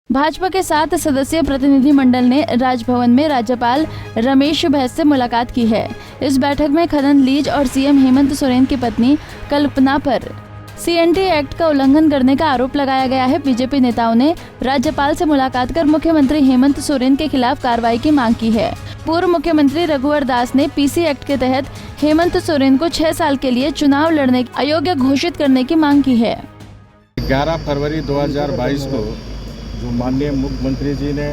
भाजपा के 7 सदस्यीय प्रतिनिधिमंडल ने राजभवन में राज्यपाल रमेश बैस से मुलाकात की है। इस बैठक में खनन लीज और सीएम हेमंत सोरेन की पत्नी कल्पना पर सीएनटी एक्ट का उल्लंघन करने का आरोप लगाया गया है। बीजेपी नेताओं ने राज्यपाल से मुलाकात कर मुख्यमंत्री हेमंत सोरेन के खिलाफ कार्रवाई की मांग की है। पूर्व मुख्यमंत्री रघुवर दास ने पीसी एक्ट के तहत हेमंत सोरेन को 6 साल के लिए चुनाव लड़ने अयोग्य घोषित करने की मांग की है। 11 फरवरी 2022 को जो माननीय मुख्यमंत्री जी ने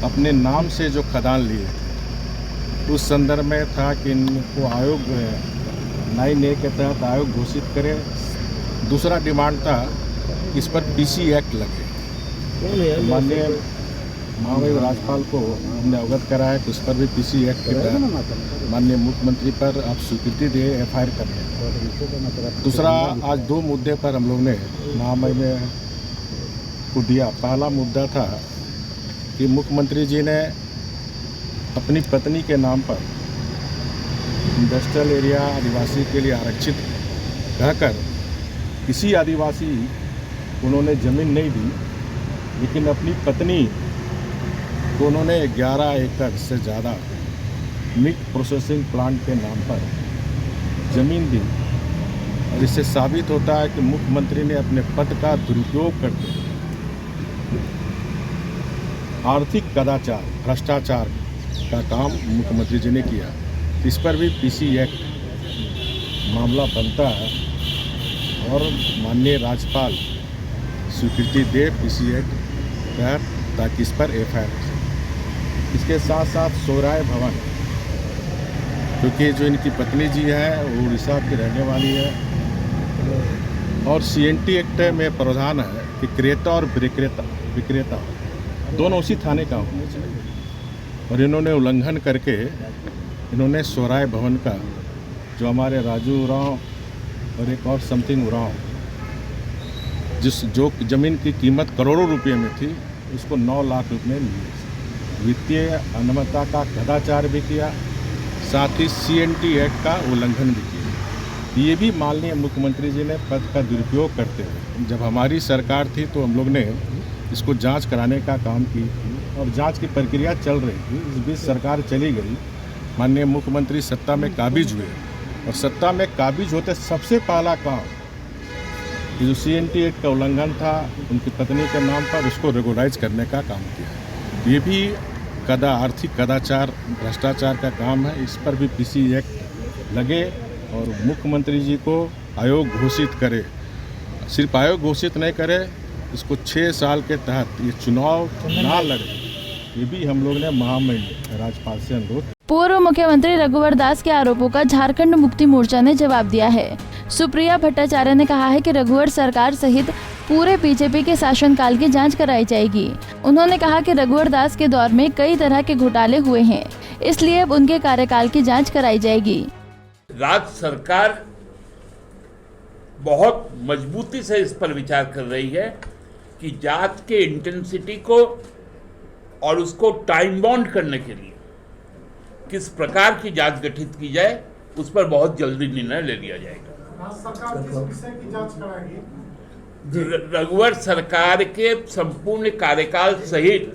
अपने नाम से जो खदान लिए, उस संदर्भ में था कि इनको आयोग 9A के तहत आयोग घोषित करे। दूसरा डिमांड था इस पर पीसी एक्ट लगे। माननीय महामहिम राज्यपाल को हमने अवगत कराया कि इस पर भी पीसी एक्ट के तहत माननीय मुख्यमंत्री पर आप स्वीकृति दे FIR करने। दूसरा, आज 2 मुद्दे पर हम लोग ने महामहिम को दिया। पहला मुद्दा था कि मुख्यमंत्री जी ने अपनी पत्नी के नाम पर इंडस्ट्रियल एरिया आदिवासी के लिए आरक्षित कहकर किसी आदिवासी को उन्होंने ज़मीन नहीं दी, लेकिन अपनी पत्नी को उन्होंने 11 एकड़ से ज़्यादा मीट प्रोसेसिंग प्लांट के नाम पर ज़मीन दी। और इससे साबित होता है कि मुख्यमंत्री ने अपने पद का दुरुपयोग करके आर्थिक कदाचार, भ्रष्टाचार का काम मुख्यमंत्री जी ने किया। इस पर भी पीसी एक्ट मामला बनता है और माननीय राज्यपाल स्वीकृति दे पीसी एक्ट तहत, ताकि इस पर FIR। इसके साथ साथ सोहराय भवन, क्योंकि जो इनकी पत्नी जी है वो उड़ीसा की रहने वाली है और CNT एक्ट में प्रावधान है कि क्रेता और विक्रेता दोनों उसी थाने का होना चाहिए। और इन्होंने उल्लंघन करके इन्होंने सोहराय भवन का, जो हमारे राजू उरांव और एक और समथिंग उरांव, जो ज़मीन की कीमत करोड़ों रुपए में थी, उसको 9 लाख रुपये लिए। वित्तीय अनियमितता का कदाचार भी किया, साथ ही CNT एक्ट का उल्लंघन भी किया। ये भी माननीय मुख्यमंत्री जी ने पद का दुरुपयोग करते हुए, जब हमारी सरकार थी तो हम लोग ने इसको जांच कराने का काम की और जांच की प्रक्रिया चल रही थी। इस बीच सरकार चली गई, माननीय मुख्यमंत्री सत्ता में काबिज हुए और सत्ता में काबिज होते सबसे पहला काम जो CNT एक्ट का उल्लंघन था उनकी पत्नी के नाम पर, उसको रेगुलाइज करने का काम किया। ये भी आर्थिक कदाचार, भ्रष्टाचार का काम है। इस पर भी पीसी एक्ट लगे और मुख्यमंत्री जी को आयोग घोषित करे। सिर्फ आयोग घोषित नहीं करे, इसको 6 साल के तहत ये चुनाव ना लड़े। ये भी हम लोग ने महामहिम राज्यपाल से अनुरोध। पूर्व मुख्यमंत्री रघुवर दास के आरोपों का झारखंड मुक्ति मोर्चा ने जवाब दिया है। सुप्रिया भट्टाचार्य ने कहा है कि रघुवर सरकार सहित पूरे बीजेपी के शासनकाल की जांच कराई जाएगी। उन्होंने कहा कि रघुवर दास के दौर में कई तरह के घोटाले हुए हैं, इसलिए अब उनके कार्यकाल की जांच कराई जाएगी। राज्य सरकार बहुत मजबूती से इस पर विचार कर रही है कि जांच के इंटेंसिटी को और उसको टाइम बाउंड करने के लिए किस प्रकार की जांच गठित की जाए, उस पर बहुत जल्दी निर्णय ले लिया जाएगा। सरकार किस विषय की जांच कराएगी? रघुवर सरकार के संपूर्ण कार्यकाल सहित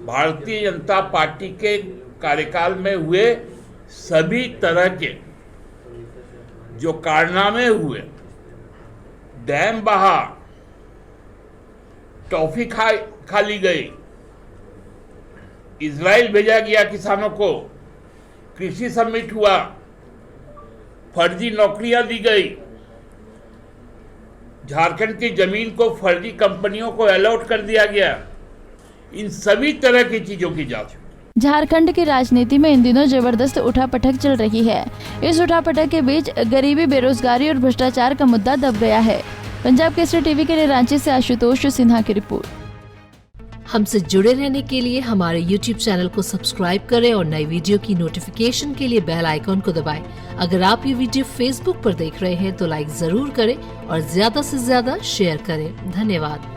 भारतीय जनता पार्टी के कार्यकाल में हुए सभी तरह के जो कारनामे हुए, डैम बहा, टॉफी खा ली गई, इजराइल भेजा गया किसानों को, कृषि समिट हुआ, फर्जी नौकरियां दी गई, झारखंड की जमीन को फर्जी कंपनियों को अलॉट कर दिया गया, इन सभी तरह की चीजों की जांच। झारखंड की राजनीति में इन दिनों जबरदस्त उठापटक चल रही है। इस उठापटक के बीच गरीबी, बेरोजगारी और भ्रष्टाचार का मुद्दा दब गया है। पंजाब केसरी टीवी के लिए रांची से आशुतोष सिन्हा की रिपोर्ट। हमसे जुड़े रहने के लिए हमारे YouTube चैनल को सब्सक्राइब करें और नई वीडियो की नोटिफिकेशन के लिए बेल आइकॉन को दबाएं। अगर आप ये वीडियो Facebook पर देख रहे हैं तो लाइक जरूर करें और ज्यादा से ज्यादा शेयर करें। धन्यवाद।